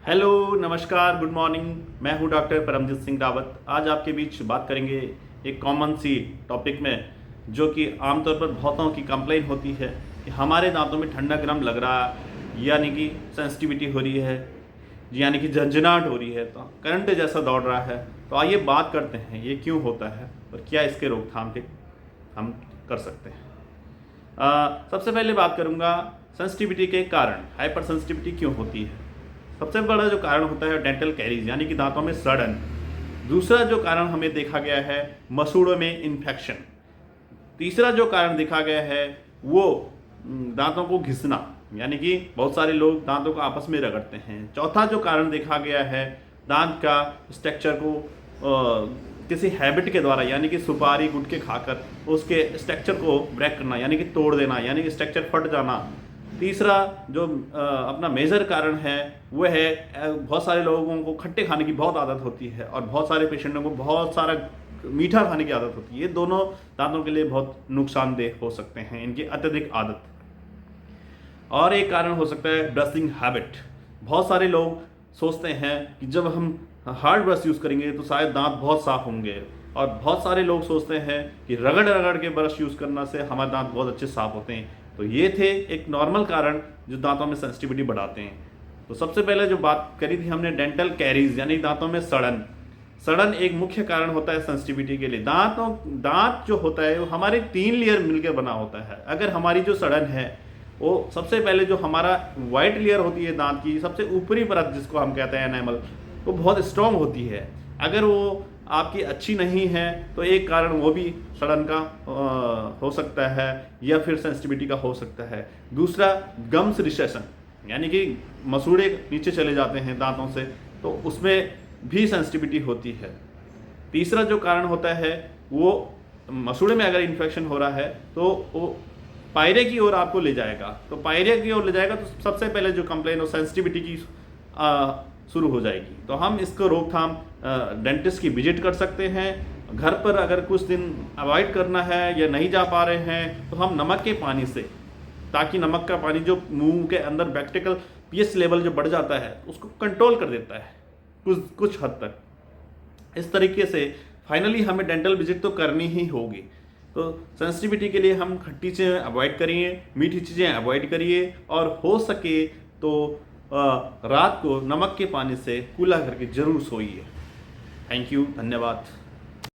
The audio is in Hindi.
हेलो, नमस्कार, गुड मॉर्निंग। मैं हूं डॉक्टर परमजीत सिंह रावत। आज आपके बीच बात करेंगे एक कॉमन सी टॉपिक में, जो कि आमतौर पर बहुतों की कंप्लेन होती है कि हमारे दांतों में ठंडा गर्म लग रहा है, यानी कि सेंसिटिविटी हो रही है, यानी कि झंझनाहट हो रही है, तो करंट जैसा दौड़ रहा है। तो आइए बात करते हैं ये क्यों होता है और क्या इसके रोकथाम के हम कर सकते हैं। सबसे पहले बात करूंगा सेंसिटिविटी के कारण। हाइपर सेंसिटिविटी क्यों होती है? सबसे बड़ा जो कारण होता है डेंटल कैरीज, यानी कि दांतों में सड़न। दूसरा जो कारण हमें देखा गया है मसूड़ों में इन्फेक्शन। तीसरा जो कारण देखा गया है वो दांतों को घिसना, यानी कि बहुत सारे लोग दांतों को आपस में रगड़ते हैं। चौथा जो कारण देखा गया है दांत का स्ट्रक्चर को किसी हैबिट के द्वारा, यानी कि सुपारी गुटखे खाकर उसके स्ट्रक्चर को ब्रेक करना, यानी कि तोड़ देना, यानी कि स्ट्रक्चर फट जाना। तीसरा जो अपना मेजर कारण है वह है बहुत सारे लोगों को खट्टे खाने की बहुत आदत होती है और बहुत सारे पेशेंटों को बहुत सारा मीठा खाने की आदत होती है। ये दोनों दांतों के लिए बहुत नुकसानदेह हो सकते हैं, इनकी अत्यधिक आदत। और एक कारण हो सकता है ब्रशिंग हैबिट। बहुत सारे लोग सोचते हैं कि जब हम हार्ड ब्रश यूज़ करेंगे तो शायद दांत बहुत साफ होंगे, और बहुत सारे लोग सोचते हैं कि रगड़ रगड़ के ब्रश यूज़ करने से हमारे दांत बहुत अच्छे साफ होते हैं। तो ये थे एक नॉर्मल कारण जो दांतों में सेंसिटिविटी बढ़ाते हैं। तो सबसे पहले जो बात करी थी हमने डेंटल कैरीज, यानी दांतों में सड़न। सड़न एक मुख्य कारण होता है सेंसिटिविटी के लिए। दांत जो होता है वो हमारे 3 लेयर मिलकर बना होता है। अगर हमारी जो सड़न है वो सबसे पहले जो हमारा वाइट लेयर होती है दांत की सबसे ऊपरी परत, जिसको हम कहते हैं एनामल, वो बहुत स्ट्रांग होती है। अगर वो आपकी अच्छी नहीं है तो एक कारण वो भी सड़न का हो सकता है या फिर सेंसिटिविटी का हो सकता है। दूसरा गम्स रिसेशन, यानी कि मसूड़े नीचे चले जाते हैं दांतों से, तो उसमें भी सेंसिटिविटी होती है। तीसरा जो कारण होता है वो मसूड़े में अगर इन्फेक्शन हो रहा है तो वो पायरे की ओर आपको ले जाएगा। तो पायरे की ओर ले जाएगा तो सबसे पहले जो कंप्लेन हो सेंसिटिविटी की शुरू हो जाएगी। तो हम इसको रोकथाम डेंटिस्ट की विजिट कर सकते हैं। घर पर अगर कुछ दिन अवॉइड करना है या नहीं जा पा रहे हैं तो हम नमक के पानी से, ताकि नमक का पानी जो मुंह के अंदर बैक्टीरियल पीएच लेवल जो बढ़ जाता है उसको कंट्रोल कर देता है कुछ हद तक। इस तरीके से फाइनली हमें डेंटल विजिट तो करनी ही होगी। तो सेंसिटिविटी के लिए हम खट्टी चीज़ें अवॉइड करिए, मीठी चीज़ें अवॉइड करिए, और हो सके तो रात को नमक के पानी से कुल्ला करके जरूर सोइए। थैंक यू, धन्यवाद।